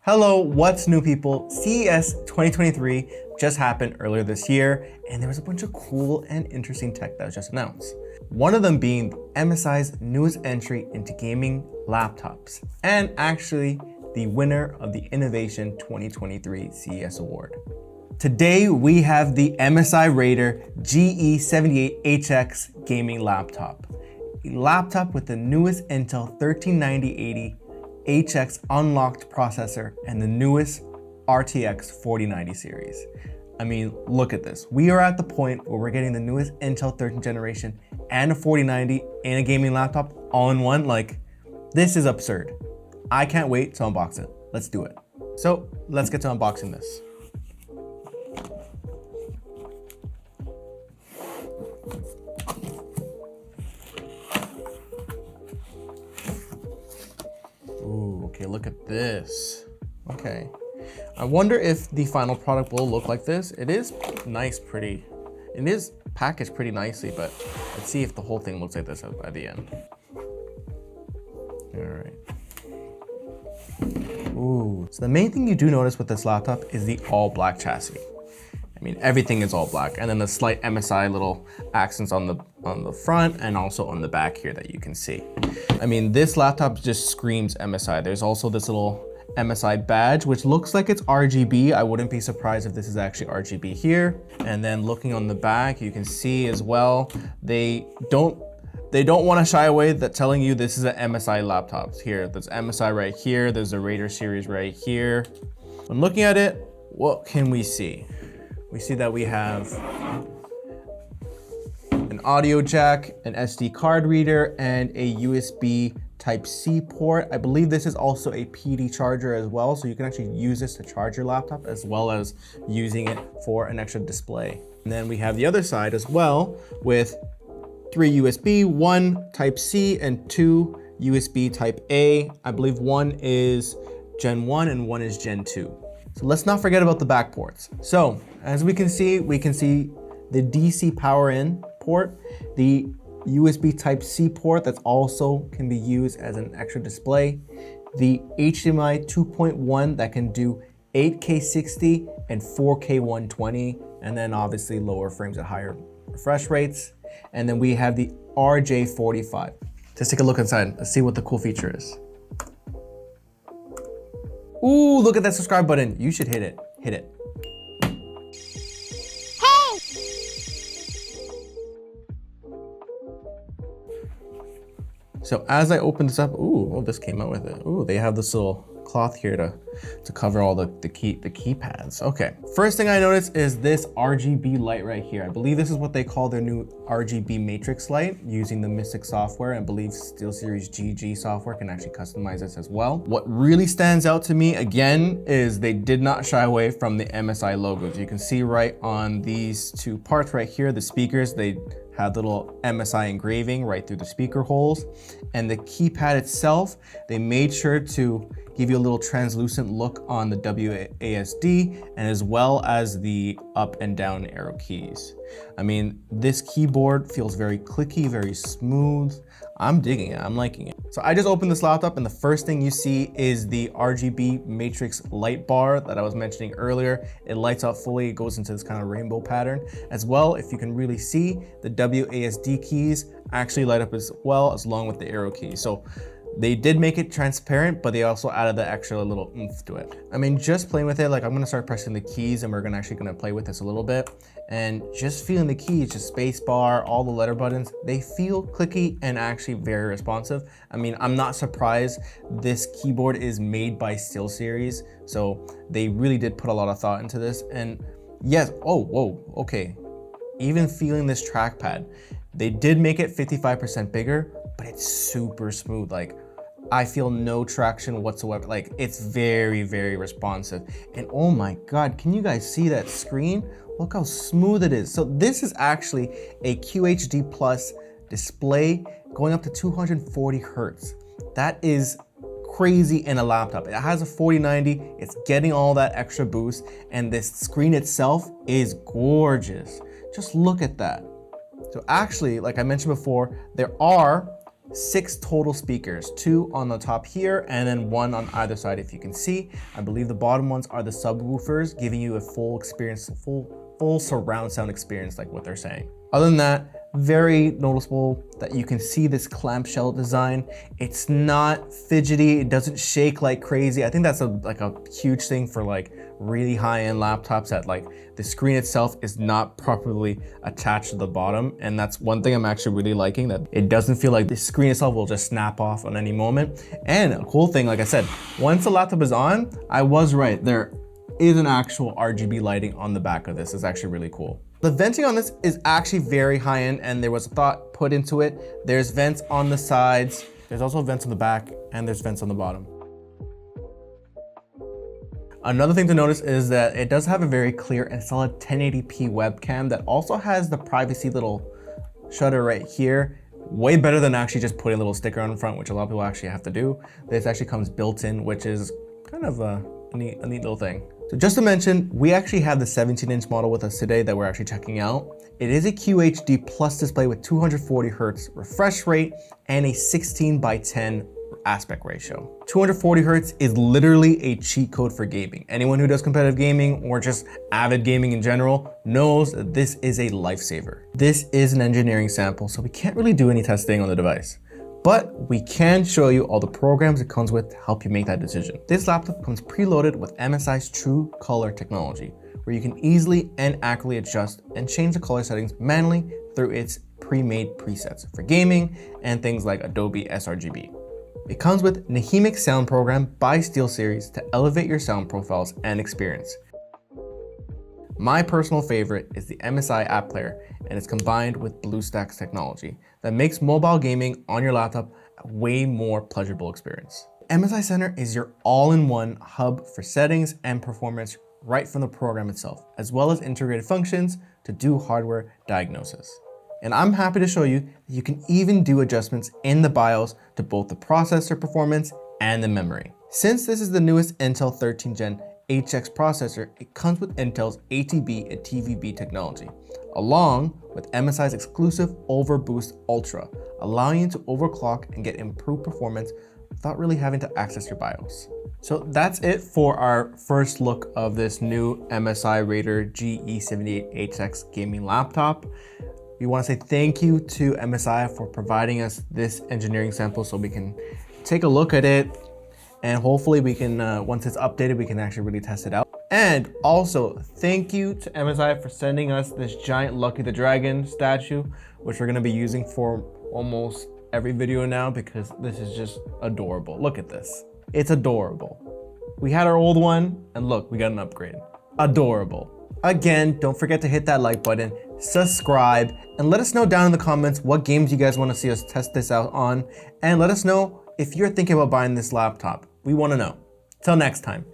Hello, what's new people? CES 2023 just happened earlier this year, and there was a bunch of cool and interesting tech that was just announced. One of them being MSI's newest entry into gaming laptops, and actually the winner of the Innovation 2023 CES Award. Today we have the MSI Raider GE78HX gaming laptop. A laptop with the newest Intel 1390-80 HX unlocked processor and the newest RTX 4090 series. I mean, look at this. We are at the point where we're getting the newest Intel 13th generation and a 4090 in a gaming laptop all in one. Like, this is absurd. I can't wait to unbox it. Let's do it. So let's get to unboxing this. Ooh, okay, look at this. Okay. I wonder if the final product will look like this. It is nice, pretty. It is packaged pretty nicely, but let's see if the whole thing looks like this by the end. All right. Ooh, so the main thing you do notice with this laptop is the all black chassis. I mean, everything is all black, and then the slight MSI little accents on the front and also on the back here that you can see. I mean, this laptop just screams MSI. There's also this little MSI badge, which looks like it's RGB. I wouldn't be surprised if this is actually RGB here. And then looking on the back, you can see as well, they don't want to shy away that telling you this is an MSI laptop. Here, there's MSI right here. There's the Raider series right here. When looking at it, what can we see? We see that we have an audio jack, an SD card reader, and a USB Type-C port. I believe this is also a PD charger as well, so you can actually use this to charge your laptop as well as using it for an extra display. And then we have the other side as well with 3 USB, 1 Type-C, and 2 USB Type-A. I believe one is Gen 1 and one is Gen 2. So let's not forget about the back ports. So as we can see the DC power in port, the USB Type-C port that also can be used as an extra display, the HDMI 2.1 that can do 8K 60 and 4K 120, and then obviously lower frames at higher refresh rates. And then we have the RJ45. Let's take a look inside. Let's see what the cool feature is. Ooh, look at that subscribe button. You should hit it. Hit it. Hey! So as I open this up, ooh, this came out with it. Ooh, they have this little cloth here to cover all the keypads. Okay, first thing I noticed is this RGB light right here. I believe this is what they call their new RGB matrix light using the Mystic software. I believe SteelSeries GG software can actually customize this as well. What really stands out to me again is they did not shy away from the MSI logos. You can see right on these two parts right here, the speakers, they had little MSI engraving right through the speaker holes. And the keypad itself, they made sure to give you a little translucent look on the WASD and as well as the up and down arrow keys. I mean, this keyboard feels very clicky, very smooth. I'm digging it, I'm liking it. So I just opened this laptop and the first thing you see is the RGB matrix light bar that I was mentioning earlier. It lights up fully, it goes into this kind of rainbow pattern. As well, if you can really see, the WASD keys actually light up as well, as long with the arrow keys. So they did make it transparent, but they also added the extra little oomph to it. I mean, just playing with it, like I'm gonna start pressing the keys and we're actually gonna play with this a little bit. And just feeling the keys, just space bar, all the letter buttons, they feel clicky and actually very responsive. I mean, I'm not surprised this keyboard is made by SteelSeries, so they really did put a lot of thought into this. And yes, oh, whoa, okay. Even feeling this trackpad, they did make it 55% bigger, but it's super smooth. Like, I feel no traction whatsoever. Like, it's very, very responsive. And oh my God, can you guys see that screen? Look how smooth it is. So this is actually a QHD Plus display going up to 240 Hertz. That is crazy in a laptop. It has a 4090, it's getting all that extra boost, and this screen itself is gorgeous. Just look at that. So actually, like I mentioned before, there are 6 total speakers, 2 on the top here and then 1 on either side if you can see. I believe the bottom ones are the subwoofers, giving you a full experience, full surround sound experience like what they're saying. Other than that, very noticeable that you can see this clamshell design. It's not fidgety, it doesn't shake like crazy. I think that's like a huge thing for like really high-end laptops, that like the screen itself is not properly attached to the bottom. And that's one thing I'm actually really liking, that it doesn't feel like the screen itself will just snap off on any moment. And a cool thing, like I said, once the laptop is on, I was right, there is an actual RGB lighting on the back of this. It's actually really cool. The venting on this is actually very high end, and there was a thought put into it. There's vents on the sides, there's also vents on the back, and there's vents on the bottom. Another thing to notice is that it does have a very clear and solid 1080p webcam that also has the privacy little shutter right here. Way better than actually just putting a little sticker on the front, which a lot of people actually have to do. This actually comes built in, which is kind of a neat little thing. So just to mention, we actually have the 17-inch model with us today that we're actually checking out. It is a QHD plus display with 240 Hertz refresh rate and a 16:10 aspect ratio. 240 Hertz is literally a cheat code for gaming. Anyone who does competitive gaming or just avid gaming in general knows that this is a lifesaver. This is an engineering sample, so we can't really do any testing on the device, but we can show you all the programs it comes with to help you make that decision. This laptop comes preloaded with MSI's True Color technology, where you can easily and accurately adjust and change the color settings manually through its pre-made presets for gaming and things like Adobe sRGB. It comes with Nahimic Sound Program by SteelSeries to elevate your sound profiles and experience. My personal favorite is the MSI app player, and it's combined with BlueStacks technology that makes mobile gaming on your laptop a way more pleasurable experience. MSI Center is your all-in-one hub for settings and performance right from the program itself, as well as integrated functions to do hardware diagnosis. And I'm happy to show you that you can even do adjustments in the BIOS to both the processor performance and the memory. Since this is the newest Intel 13th Gen HX processor, it comes with Intel's ATB and TVB technology, along with MSI's exclusive Overboost Ultra, allowing you to overclock and get improved performance without really having to access your BIOS. So that's it for our first look of this new MSI Raider GE78HX gaming laptop. We want to say thank you to MSI for providing us this engineering sample so we can take a look at it, and hopefully we can, once it's updated, we can actually really test it out. And also, thank you to MSI for sending us this giant Lucky the Dragon statue, which we're gonna be using for almost every video now because this is just adorable. Look at this, it's adorable. We had our old one, and look, we got an upgrade. Adorable. Again, don't forget to hit that like button, subscribe, and let us know down in the comments what games you guys want to see us test this out on, and let us know if you're thinking about buying this laptop. We want to know. Till next time.